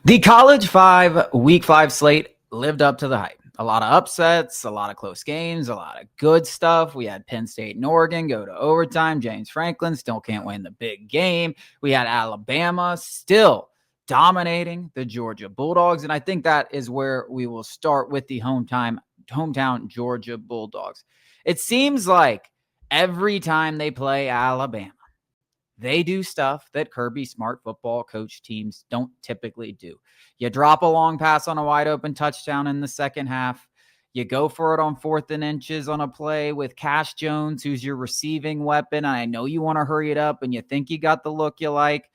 The College 5 Week 5 slate lived up to the hype. A lot of upsets, a lot of close games, a lot of good stuff. We had Penn State and Oregon go to overtime. James Franklin still can't win the big game. We had Alabama still dominating the Georgia Bulldogs. And I think that is where we will start with the hometown Georgia Bulldogs. It seems like every time they play Alabama, they do stuff that Kirby Smart football coach teams don't typically do. You drop a long pass on a wide open touchdown in the second half. You go for it on 4th and inches on a play with Cash Jones, who's your receiving weapon. I know you want to hurry it up and you think you got the look you like,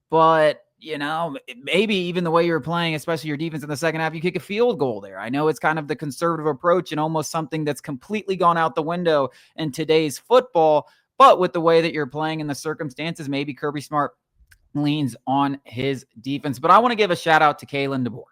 but maybe even the way you're playing, especially your defense in the second half, you kick a field goal there. I know it's kind of the conservative approach and almost something that's completely gone out the window in today's football. But with the way that you're playing in the circumstances, maybe Kirby Smart leans on his defense. But I want to give a shout out to Kalen DeBoer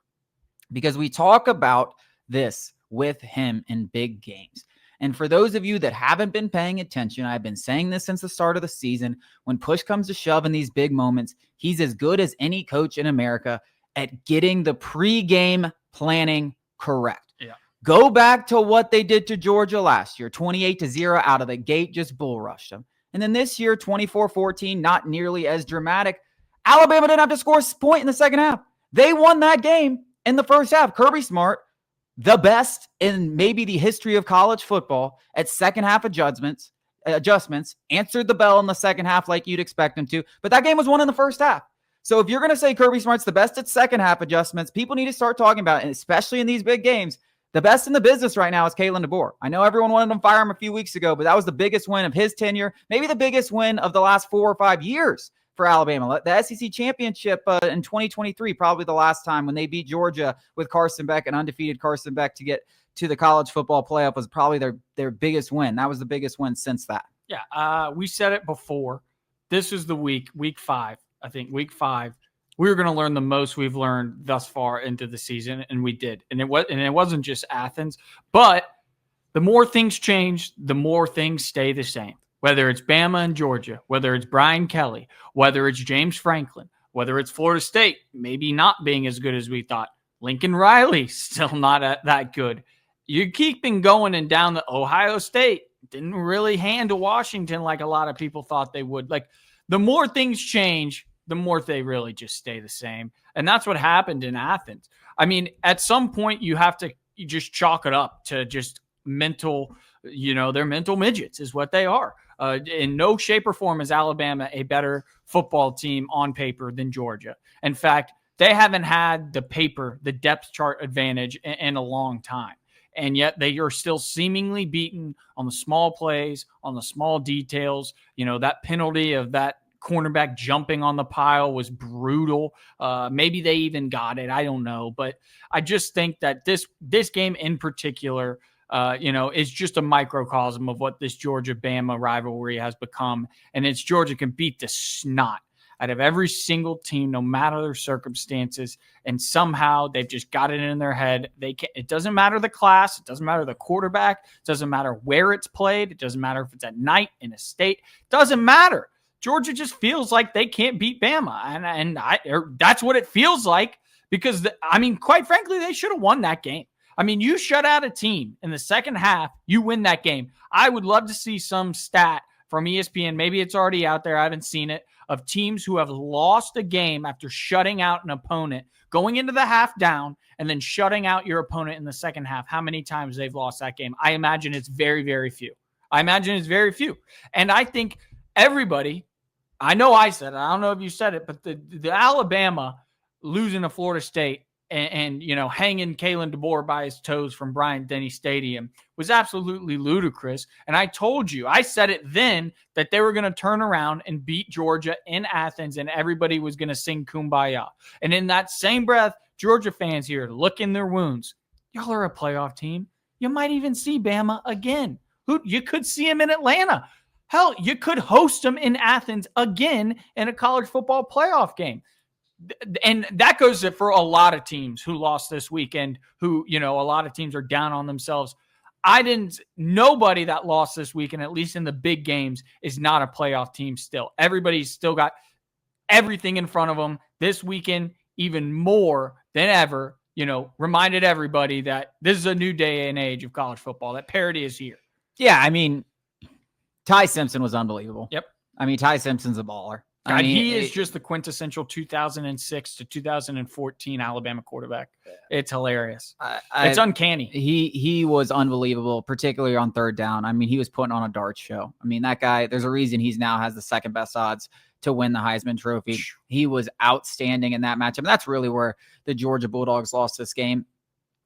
because we talk about this with him in big games. And for those of you that haven't been paying attention, I've been saying this since the start of the season. When push comes to shove in these big moments, he's as good as any coach in America at getting the pregame planning correct. Yeah. Go back to what they did to Georgia last year, 28-0 out of the gate, just bull rushed them. And then this year, 24-14, not nearly as dramatic. Alabama didn't have to score a point in the second half. They won that game in the first half. Kirby Smart, the best in maybe the history of college football at second half adjustments, answered the bell in the second half like you'd expect him to. But that game was won in the first half. So if you're going to say Kirby Smart's the best at second half adjustments, people need to start talking about it, and especially in these big games. The best in the business right now is Kalen DeBoer. I know everyone wanted him to fire him a few weeks ago, but that was the biggest win of his tenure, maybe the biggest win of the last 4 or 5 years for Alabama. The SEC championship in 2023, probably the last time when they beat Georgia with Carson Beck, an undefeated Carson Beck, to get to the college football playoff was probably their biggest win. That was the biggest win since that. Yeah, we said it before. This is the week 5. I think week 5. We were going to learn the most we've learned thus far into the season, and we did. And it wasn't just Athens, but the more things change, the more things stay the same. Whether it's Bama and Georgia, whether it's Brian Kelly, whether it's James Franklin, whether it's Florida State, maybe not being as good as we thought. Lincoln Riley, still not that good. You're keeping going and down the Ohio State. Didn't really handle Washington like a lot of people thought they would. Like, the more things change, the more they really just stay the same. And that's what happened in Athens. I mean, at some point you just chalk it up to just mental, they're mental midgets is what they are. In no shape or form is Alabama a better football team on paper than Georgia. In fact, they haven't had the depth chart advantage in a long time. And yet they are still seemingly beaten on the small plays, on the small details. That penalty of that cornerback jumping on the pile was brutal. Maybe they even got it. I don't know. But I just think that this game in particular, is just a microcosm of what this Georgia-Bama rivalry has become. And it's Georgia can beat the snot out of every single team, no matter their circumstances. And somehow they've just got it in their head. It doesn't matter the class. It doesn't matter the quarterback. It doesn't matter where it's played. It doesn't matter if it's at night in a state. It doesn't matter. Georgia just feels like they can't beat Bama. And that's what it feels like because, quite frankly, they should have won that game. You shut out a team in the second half, you win that game. I would love to see some stat from ESPN. Maybe it's already out there. I haven't seen it, of teams who have lost a game after shutting out an opponent, going into the half down, and then shutting out your opponent in the second half. How many times they've lost that game? I imagine it's very, very few. And I think everybody, I know I said it, I don't know if you said it, but the Alabama losing to Florida State and hanging Kalen DeBoer by his toes from Bryant-Denny Stadium was absolutely ludicrous. And I told you, I said it then, that they were going to turn around and beat Georgia in Athens and everybody was going to sing Kumbaya. And in that same breath, Georgia fans here licking their wounds. Y'all are a playoff team. You might even see Bama again. You could see him in Atlanta. Hell, you could host them in Athens again in a college football playoff game. And that goes for a lot of teams who lost this weekend, who, a lot of teams are down on themselves. Nobody that lost this weekend, at least in the big games, is not a playoff team still. Everybody's still got everything in front of them this weekend. even more than ever, reminded everybody that this is a new day and age of college football, that parity is here. Yeah, I mean, Ty Simpson was unbelievable. Yep. I mean, Ty Simpson's a baller. God, I mean, he is just the quintessential 2006 to 2014 Alabama quarterback. It's hilarious. It's uncanny. He was unbelievable, particularly on third down. I mean, he was putting on a dart show. I mean, that guy, there's a reason he's now has the second best odds to win the Heisman Trophy. He was outstanding in that matchup. And that's really where the Georgia Bulldogs lost this game.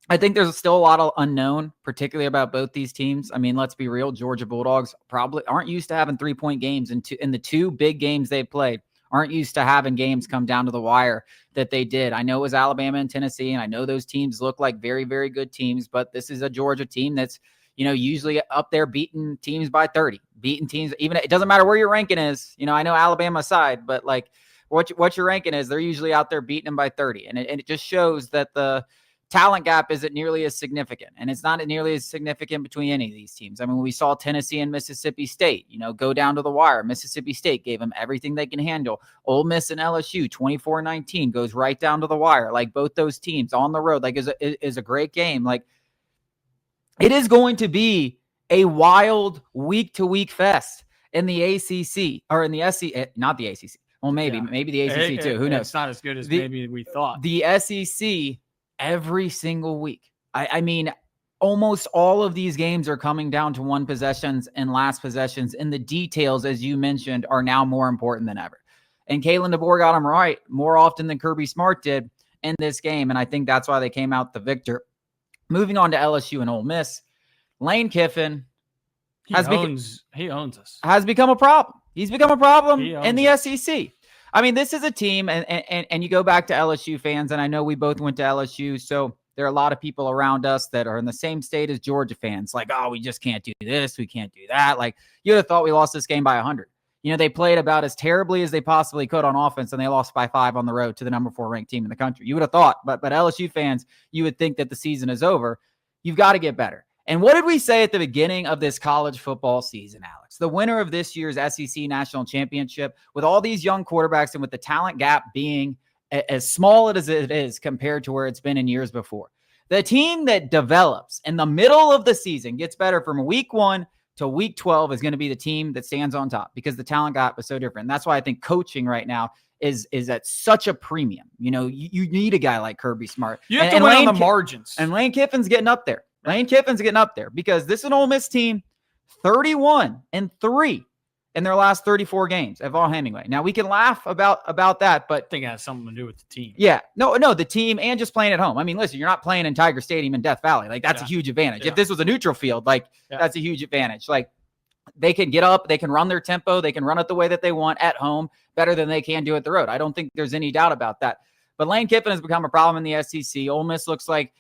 I think there's still a lot of unknown, particularly about both these teams. I mean, let's be real. Georgia Bulldogs probably aren't used to having 3-point games in the two big games they played. Aren't used to having games come down to the wire that they did. I know it was Alabama and Tennessee, and I know those teams look like very, very good teams, but this is a Georgia team that's, usually up there beating teams by 30, beating teams. Even it doesn't matter where your ranking is. I know Alabama aside, but like what your ranking is, they're usually out there beating them by 30. And it just shows that the talent gap isn't nearly as significant, and it's not nearly as significant between any of these teams. I mean, we saw Tennessee and Mississippi State, go down to the wire. Mississippi State gave them everything they can handle. Ole Miss and LSU, 24-19, goes right down to the wire. Like, both those teams on the road, like, is a great game. Like, it is going to be a wild week-to-week fest in the ACC, or in the SEC, not the ACC. Well, maybe the ACC too. Who knows? It's not as good as maybe we thought. The SEC, every single week. I mean, almost all of these games are coming down to one possessions and last possessions, and the details, as you mentioned, are now more important than ever. And Kalen DeBoer got them right more often than Kirby Smart did in this game, and I think that's why they came out the victor. Moving on to LSU and Ole Miss, Lane Kiffin he owns us. Has become a problem. He's become a problem in the SEC. I mean, this is a team, and you go back to LSU fans, and I know we both went to LSU, so there are a lot of people around us that are in the same state as Georgia fans, like, oh, we just can't do this, we can't do that. Like, you would have thought we lost this game by 100. They played about as terribly as they possibly could on offense, and they lost by 5 on the road to the number 4 ranked team in the country. You would have thought, but LSU fans, you would think that the season is over. You've got to get better. And what did we say at the beginning of this college football season, Alex? The winner of this year's SEC National Championship, with all these young quarterbacks and with the talent gap being as small as it is compared to where it's been in years before, the team that develops in the middle of the season, gets better from week 1 to week 12, is going to be the team that stands on top, because the talent gap is so different. And that's why I think coaching right now is at such a premium. You need a guy like Kirby Smart. You have to win on the margins. And Lane Kiffin's getting up there. Lane Kiffin's getting up there, because this is an Ole Miss team, 31-3 in their last 34 games at Vol Hemingway. Now, we can laugh about that, but I think it has something to do with the team. Yeah, no, the team, and just playing at home. I mean, listen, you're not playing in Tiger Stadium in Death Valley. Like, that's a huge advantage. If this was a neutral field, that's a huge advantage. Like, they can get up, they can run their tempo, they can run it the way that they want at home better than they can do at the road. I don't think there's any doubt about that. But Lane Kiffin has become a problem in the SEC. Ole Miss looks like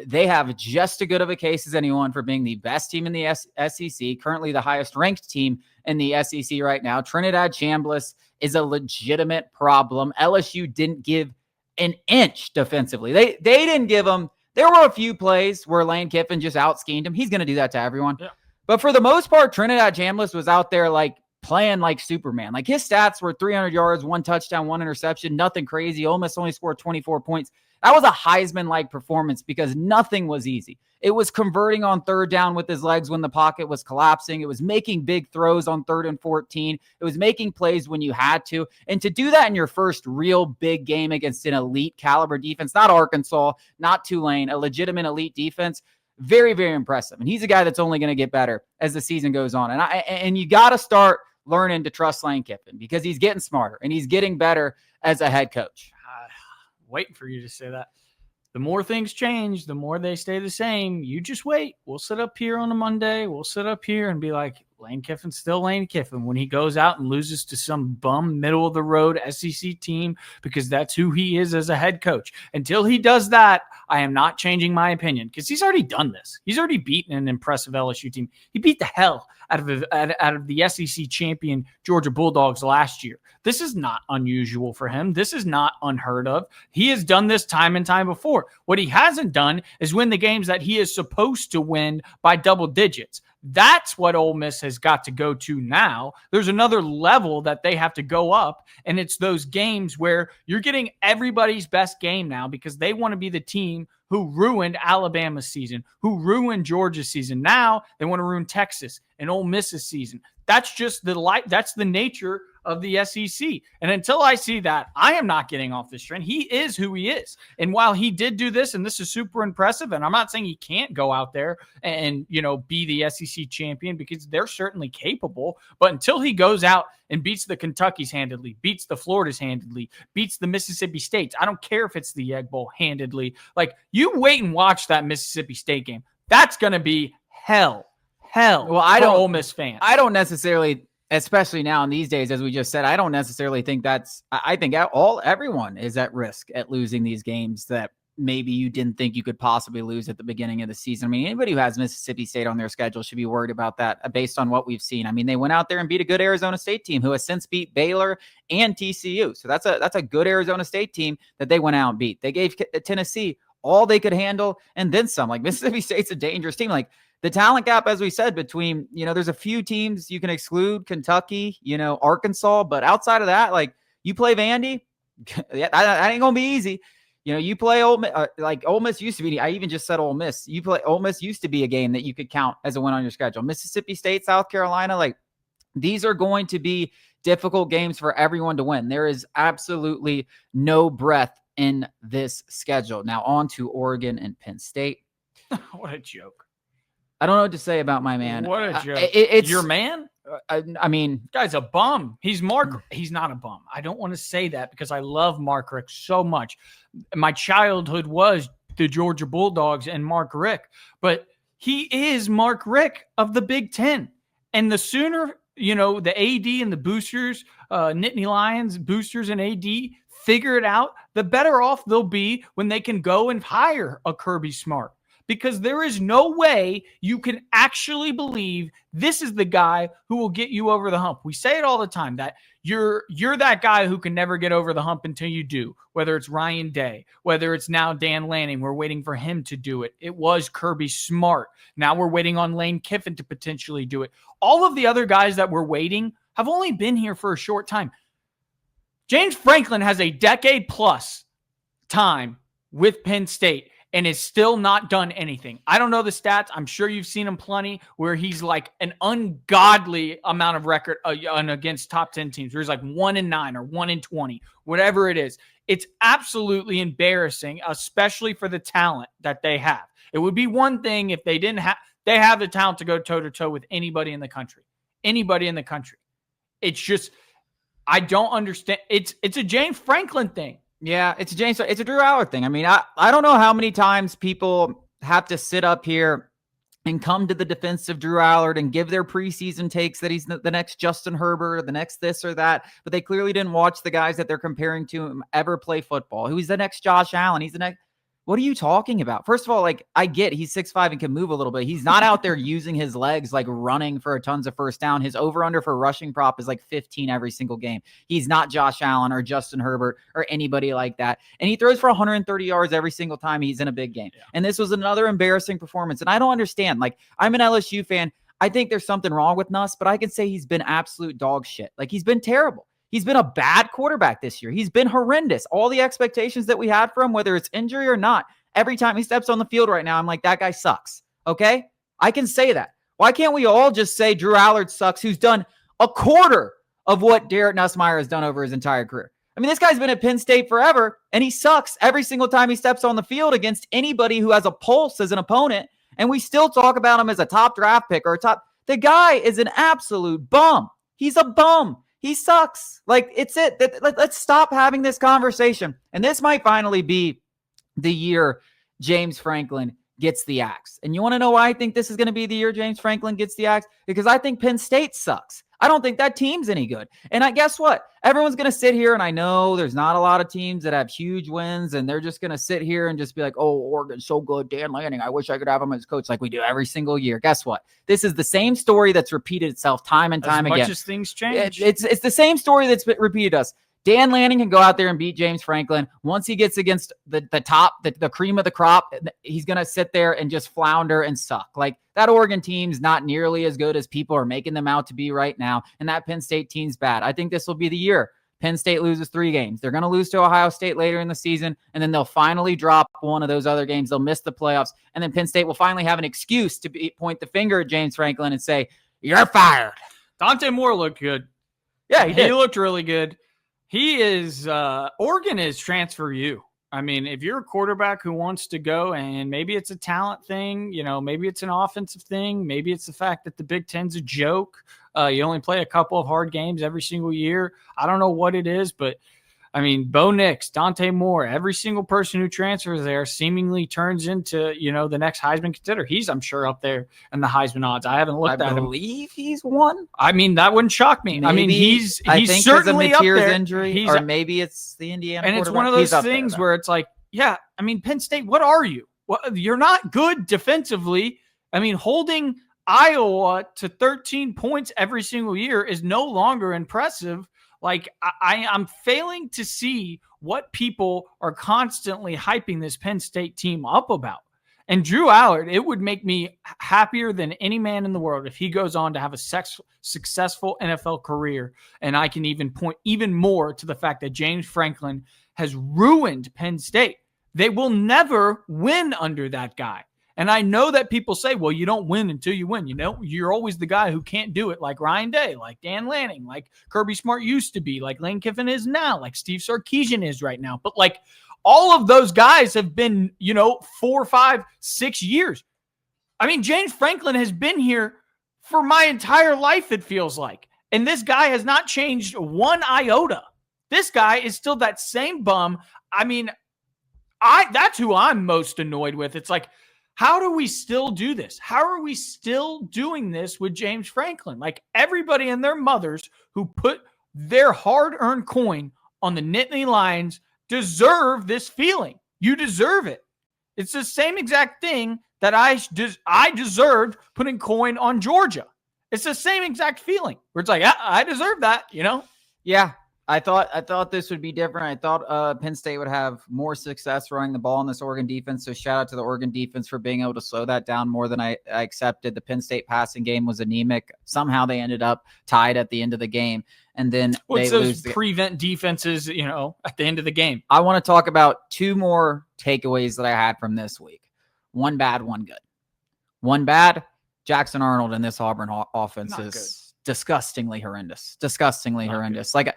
they have just as good of a case as anyone for being the best team in the SEC, currently the highest ranked team in the SEC right now. Trinidad Chambliss is a legitimate problem. LSU didn't give an inch defensively. They didn't give them. There were a few plays where Lane Kiffin just out-schemed him. He's going to do that to everyone. Yeah. But for the most part, Trinidad Chambliss was out there like playing like Superman. Like, his stats were 300 yards, 1 touchdown, 1 interception, nothing crazy. Ole Miss only scored 24 points. That was a Heisman-like performance, because nothing was easy. It was converting on third down with his legs when the pocket was collapsing. It was making big throws on 3rd and 14. It was making plays when you had to. And to do that in your first real big game against an elite caliber defense, not Arkansas, not Tulane, a legitimate elite defense, very, very impressive. And he's a guy that's only going to get better as the season goes on. And you got to start learning to trust Lane Kiffin, because he's getting smarter and he's getting better as a head coach. Waiting for you to say that. The more things change, the more they stay the same. You just wait. We'll sit up here on a Monday. We'll sit up here and be like, Lane Kiffin's still Lane Kiffin when he goes out and loses to some bum middle-of-the-road SEC team, because that's who he is as a head coach. Until he does that, I am not changing my opinion, because he's already done this. He's already beaten an impressive LSU team. He beat the hell out of the SEC champion Georgia Bulldogs last year. This is not unusual for him. This is not unheard of. He has done this time and time before. What he hasn't done is win the games that he is supposed to win by double digits. That's what Ole Miss has got to go to now. There's another level that they have to go up, and it's those games where you're getting everybody's best game now because they want to be the team who ruined Alabama's season, who ruined Georgia's season. Now they want to ruin Texas and Ole Miss's season. That's just that's the nature of the SEC. And until I see that, I am not getting off this train. He is who he is. And while he did do this, and this is super impressive, and I'm not saying he can't go out there and, be the SEC champion because they're certainly capable, but until he goes out and beats the Kentuckys handedly, beats the Floridas handedly, beats the Mississippi States, I don't care if it's the Egg Bowl handedly. Like, you wait and watch that Mississippi State game. That's going to be hell. Well, I don't Ole Miss fans. I don't necessarily, especially now in these days, as we just said, I don't necessarily think I think everyone is at risk at losing these games that maybe you didn't think you could possibly lose at the beginning of the season. I mean, anybody who has Mississippi State on their schedule should be worried about that based on what we've seen. I mean, they went out there and beat a good Arizona State team who has since beat Baylor and TCU. So that's a good Arizona State team that they went out and beat. They gave Tennessee all they could handle and then some. Like, Mississippi State's a dangerous team. Like, the talent gap, as we said, between, there's a few teams you can exclude, Kentucky, Arkansas, but outside of that, like, you play Vandy, that ain't going to be easy. You play Ole Miss, like Ole Miss used to be. I even just said Ole Miss. Ole Miss used to be a game that you could count as a win on your schedule. Mississippi State, South Carolina, like, these are going to be difficult games for everyone to win. There is absolutely no breath in this schedule. Now on to Oregon and Penn State. What a joke. I don't know what to say about my man. What a joke. It's your man? I mean, guy's a bum. He's Mark. He's not a bum. I don't want to say that because I love Mark Richt so much. My childhood was the Georgia Bulldogs and Mark Richt, but he is Mark Richt of the Big Ten. And the sooner, the AD and the boosters, Nittany Lions, boosters and AD figure it out, the better off they'll be when they can go and hire a Kirby Smart. Because there is no way you can actually believe this is the guy who will get you over the hump. We say it all the time that you're that guy who can never get over the hump until you do, whether it's Ryan Day, whether it's now Dan Lanning. We're waiting for him to do it. It was Kirby Smart. Now we're waiting on Lane Kiffin to potentially do it. All of the other guys that we're waiting have only been here for a short time. James Franklin has a decade plus time with Penn State and is still not done anything. I don't know the stats. I'm sure you've seen him plenty where he's like an ungodly amount of record against top 10 teams. Where he's like 1-9 or 1-20, whatever it is. It's absolutely embarrassing, especially for the talent that they have. It would be one thing if they didn't have, they have the talent to go toe to toe with anybody in the country. Anybody in the country. It's just, I don't understand. It's a James Franklin thing. Yeah, it's a Drew Allar thing. I mean, I don't know how many times people have to sit up here and come to the defense of Drew Allard and give their preseason takes that he's the next Justin Herbert or the next this or that, but they clearly didn't watch the guys that they're comparing to him ever play football. Who's the next Josh Allen? He's the next. What are you talking about? First of all, like, I get he's 6'5" and can move a little bit. He's not out there using his legs, like running for tons of first down. His over-under for rushing prop is like 15 every single game. He's not Josh Allen or Justin Herbert or anybody like that. And he throws for 130 yards every single time he's in a big game. Yeah. And this was another embarrassing performance. And I don't understand. Like, I'm an LSU fan. I think there's something wrong with Nuss, but I can say he's been absolute dog shit. Like, he's been terrible. He's been a bad quarterback this year. He's been horrendous. All the expectations that we had for him, whether it's injury or not, every time he steps on the field right now, I'm like, that guy sucks. Okay? I can say that. Why can't we all just say Drew Allard sucks, who's done a quarter of what Garrett Nussmeier has done over his entire career? I mean, this guy's been at Penn State forever, and he sucks every single time he steps on the field against anybody who has a pulse as an opponent, and we still talk about him as a top draft pick or a top. The guy is an absolute bum. He's a bum. He sucks. Like, it's it. Let's stop having this conversation. And this might finally be the year James Franklin gets the axe. And you want to know why I think this is going to be the year James Franklin gets the axe? Because I think Penn State sucks. I don't think that team's any good. And I guess what? Everyone's going to sit here, and I know there's not a lot of teams that have huge wins, and they're just going to sit here and just be like, oh, Oregon's so good. Dan Lanning, I wish I could have him as coach like we do every single year. Guess what? This is the same story that's repeated itself time and time again. As much as things change. It's the same story that's been repeated us. Dan Lanning can go out there and beat James Franklin. Once he gets against the top, the cream of the crop, he's going to sit there and just flounder and suck. Like, that Oregon team's not nearly as good as people are making them out to be right now. And that Penn State team's bad. I think this will be the year Penn State loses 3 games. They're going to lose to Ohio State later in the season, and then they'll finally drop one of those other games. They'll miss the playoffs, and then Penn State will finally have an excuse to point the finger at James Franklin and say, you're fired. Dante Moore looked good. Yeah, he did. He looked really good. He is Oregon is transfer you. I mean, if you're a quarterback who wants to go, and maybe it's a talent thing, maybe it's an offensive thing, maybe it's the fact that the Big Ten's a joke. You only play a couple of hard games every single year. I don't know what it is, but I mean, Bo Nix, Dante Moore, every single person who transfers there seemingly turns into, the next Heisman contender. He's, I'm sure, up there in the Heisman odds. I haven't looked at him. I believe he's won. I mean, that wouldn't shock me. Maybe, I mean, he's think certainly up there. Injury, or maybe it's the Indiana. And it's one of those things where it's like, yeah, I mean, Penn State, what are you? Well, you're not good defensively. I mean, holding Iowa to 13 points every single year is no longer impressive. Like, I'm failing to see what people are constantly hyping this Penn State team up about. And Drew Allard, it would make me happier than any man in the world if he goes on to have a successful NFL career. And I can even point even more to the fact that James Franklin has ruined Penn State. They will never win under that guy. And I know that people say, well, you don't win until you win. You're always the guy who can't do it, like Ryan Day, like Dan Lanning, like Kirby Smart used to be, like Lane Kiffin is now, like Steve Sarkisian is right now. But like, all of those guys have been, 4, 5, 6 years. I mean, James Franklin has been here for my entire life, it feels like. And this guy has not changed one iota. This guy is still that same bum. I mean, that's who I'm most annoyed with. It's like, how do we still do this? How are we still doing this with James Franklin? Like, everybody and their mothers who put their hard-earned coin on the Nittany Lions deserve this feeling. You deserve it. It's the same exact thing that I deserved putting coin on Georgia. It's the same exact feeling where it's like, I deserve that, Yeah. I thought this would be different. I thought Penn State would have more success running the ball in this Oregon defense. So shout out to the Oregon defense for being able to slow that down more than I accepted. The Penn State passing game was anemic. Somehow they ended up tied at the end of the game. And then they lose prevent defenses, at the end of the game. I want to talk about 2 more takeaways that I had from this week. One bad, one good. One bad, Jackson Arnold in this Auburn offense is disgustingly horrendous. Disgustingly horrendous. Good.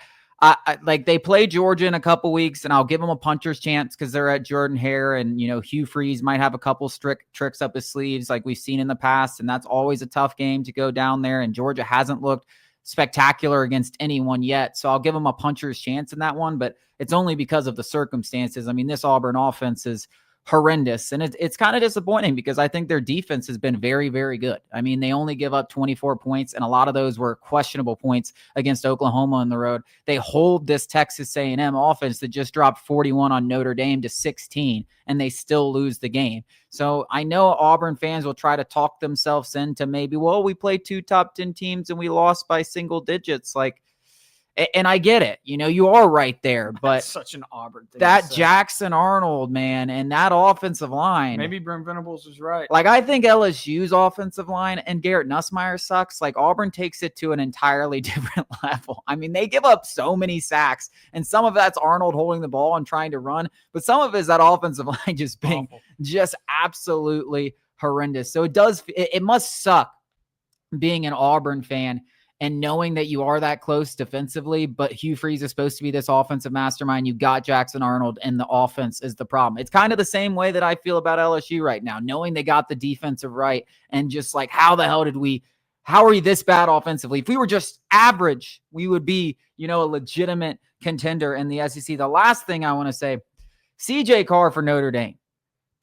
Like, they play Georgia in a couple weeks, and I'll give them a puncher's chance because they're at Jordan Hare, and Hugh Freeze might have a couple strict tricks up his sleeves like we've seen in the past, and that's always a tough game to go down there. And Georgia hasn't looked spectacular against anyone yet, so I'll give them a puncher's chance in that one. But it's only because of the circumstances. I mean, this Auburn offense is horrendous, and it's kind of disappointing because I think their defense has been very, very good. I mean, they only give up 24 points, and a lot of those were questionable points against Oklahoma on the road. They hold this Texas A&M offense that just dropped 41 on Notre Dame to 16, and they still lose the game. So I know Auburn fans will try to talk themselves into maybe, well, we played 2 top 10 teams and we lost by single digits. Like, and I get it. You are right there, but that's such an Auburn thing. That Jackson Arnold, man, and that offensive line. Maybe Brent Venables is right. Like, I think LSU's offensive line and Garrett Nussmeier sucks. Like, Auburn takes it to an entirely different level. I mean, they give up so many sacks, and some of that's Arnold holding the ball and trying to run, but some of it is that offensive line just being just absolutely horrendous. So it must suck being an Auburn fan and knowing that you are that close defensively, but Hugh Freeze is supposed to be this offensive mastermind. You got Jackson Arnold, and the offense is the problem. It's kind of the same way that I feel about LSU right now, knowing they got the defensive right, and just like, how are we this bad offensively? If we were just average, we would be, a legitimate contender in the SEC. The last thing I want to say, CJ Carr for Notre Dame,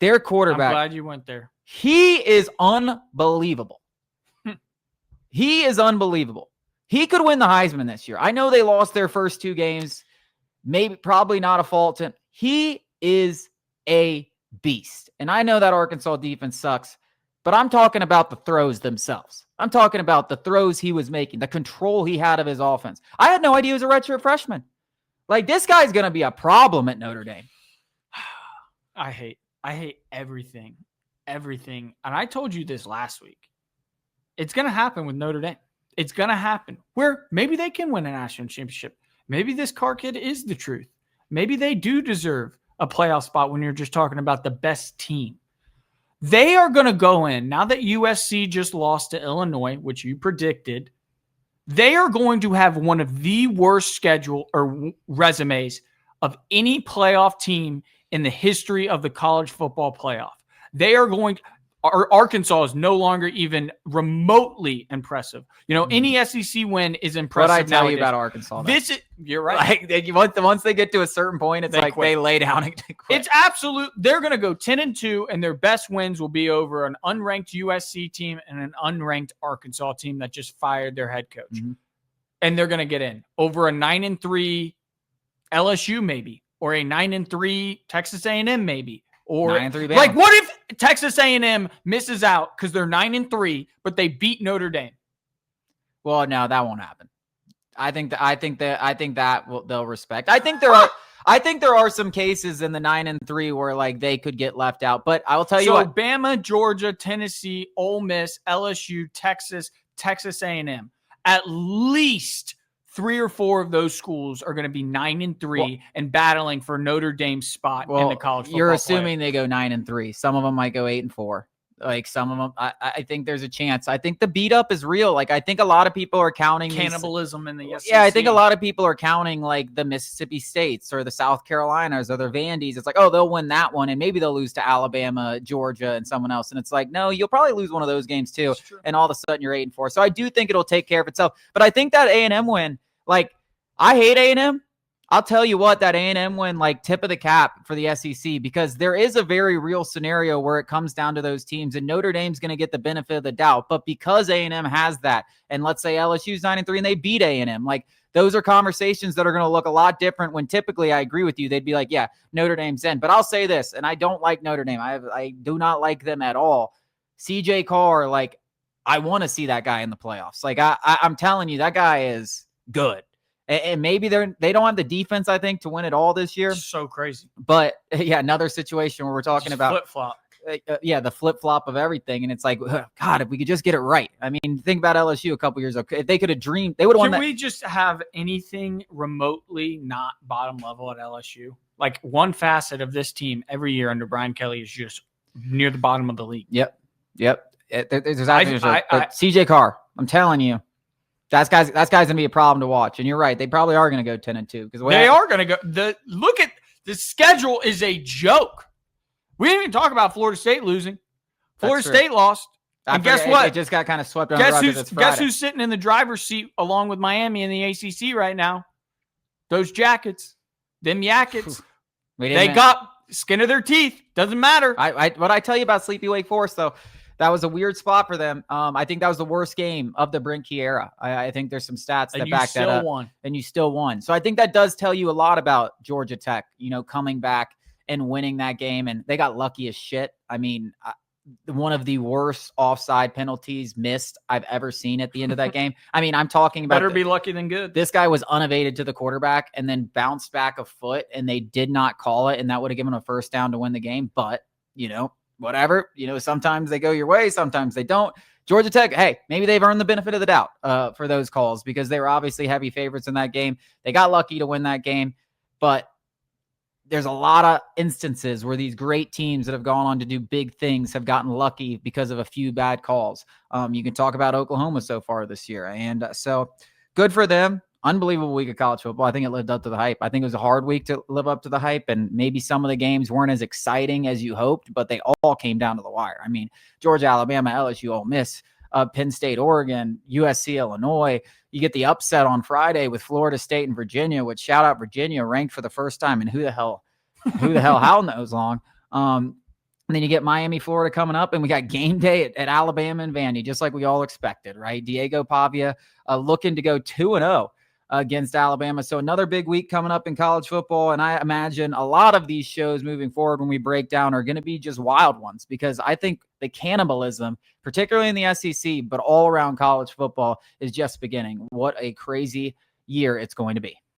their quarterback. I'm glad you went there. He is unbelievable. He is unbelievable. He could win the Heisman this year. I know they lost their first 2 games. Probably not a fault. He is a beast. And I know that Arkansas defense sucks, but I'm talking about the throws themselves. I'm talking about the throws he was making, the control he had of his offense. I had no idea he was a redshirt freshman. Like, this guy's going to be a problem at Notre Dame. I hate everything. And I told you this last week. It's going to happen with Notre Dame. It's going to happen where maybe they can win a national championship. Maybe this Carr kid is the truth. Maybe they do deserve a playoff spot when you're just talking about the best team. They are going to go in, now that USC just lost to Illinois, which you predicted, they are going to have one of the worst schedule or resumes of any playoff team in the history of the college football playoff. They are going to, Arkansas is no longer even remotely impressive. Any SEC win is impressive. What I tell nowadays. You about Arkansas? You're right. Once they get to a certain point, it's like quit. They lay down and quit. It's absolute. They're going to go 10-2, and their best wins will be over an unranked USC team and an unranked Arkansas team that just fired their head coach. Mm-hmm. And they're going to get in over a 9-3 LSU maybe, or a 9-3 Texas A&M maybe. Or 9-3 like, what if Texas A&M misses out because they're 9-3, but they beat Notre Dame? Well, no, that won't happen. I think that they'll respect. I think there are some cases in the 9-3 where like they could get left out. But I will tell you what: Bama, Georgia, Tennessee, Ole Miss, LSU, Texas A&M. At least 3 or 4 of those schools are going to be 9-3 and battling for Notre Dame's spot in the college football. You're assuming they go 9-3. Some of them might go 8-4. Like some of them, I think there's a chance. I think the beat up is real. Like I think a lot of people are counting cannibalism in the SEC. Yeah, I think a lot of people are counting like the Mississippi States or the South Carolinas or the Vandy's. It's like, oh, they'll win that one, and maybe they'll lose to Alabama, Georgia, and someone else. And it's like, no, you'll probably lose one of those games too. And all of a sudden you're 8-4. So I do think it'll take care of itself. But I think that A&M win, like I hate A&M. I'll tell you what, that A&M win, like tip of the cap for the SEC, because there is a very real scenario where it comes down to those teams, and Notre Dame's going to get the benefit of the doubt. But because A&M has that, and let's say LSU's 9-3 and they beat A&M, like those are conversations that are going to look a lot different when typically, I agree with you, they'd be like, yeah, Notre Dame's in. But I'll say this, and I don't like Notre Dame. I do not like them at all. CJ Carr, like I want to see that guy in the playoffs. Like I'm telling you, that guy is good. And maybe they don't have the defense, I think, to win it all this year. So crazy. But yeah, another situation where we're talking about flip-flop. The flip-flop of everything. And it's like, God, if we could just get it right. I mean, think about LSU a couple years ago. If they could have dreamed, they would have won that. Can we just have anything remotely not bottom level at LSU? Like one facet of this team every year under Brian Kelly is just near the bottom of the league. Yep. CJ Carr, I'm telling you. That guy's gonna be a problem to watch, and you're right. They probably are gonna go 10-2 because they are gonna go. Look at the schedule is a joke. We didn't even talk about Florida State losing. Florida State lost, and guess what? It just got kind of swept under the rug. Guess who's sitting in the driver's seat along with Miami in the ACC right now? Those Jackets, them Yackets. They got skin of their teeth. Doesn't matter. What I tell you about Sleepy Wake Forest though. That was a weird spot for them. I think that was the worst game of the Brinke era. I think there's some stats that back that up. And you still won. So I think that does tell you a lot about Georgia Tech, coming back and winning that game. And they got lucky as shit. I mean, one of the worst offside penalties missed I've ever seen at the end of that game. I mean, I'm talking about better be lucky than good. This guy was unevaded to the quarterback and then bounced back a foot, and they did not call it. And that would have given a first down to win the game. But, whatever, sometimes they go your way, sometimes they don't. Georgia Tech, hey, maybe they've earned the benefit of the doubt for those calls because they were obviously heavy favorites in that game. They got lucky to win that game, but there's a lot of instances where these great teams that have gone on to do big things have gotten lucky because of a few bad calls. You can talk about Oklahoma so far this year, and so good for them. Unbelievable week of college football. I think it lived up to the hype. I think it was a hard week to live up to the hype, and maybe some of the games weren't as exciting as you hoped, but they all came down to the wire. I mean, Georgia, Alabama, LSU, Ole Miss, Penn State, Oregon, USC, Illinois. You get the upset on Friday with Florida State and Virginia, which shout out Virginia, ranked for the first time in who the hell knows long. And then you get Miami, Florida coming up, and we got game day at Alabama and Vandy, just like we all expected, right? Diego Pavia looking to go 2-0 against Alabama. So another big week coming up in college football. And I imagine a lot of these shows moving forward when we break down are going to be just wild ones, because I think the cannibalism, particularly in the SEC, but all around college football, is just beginning. What a crazy year it's going to be.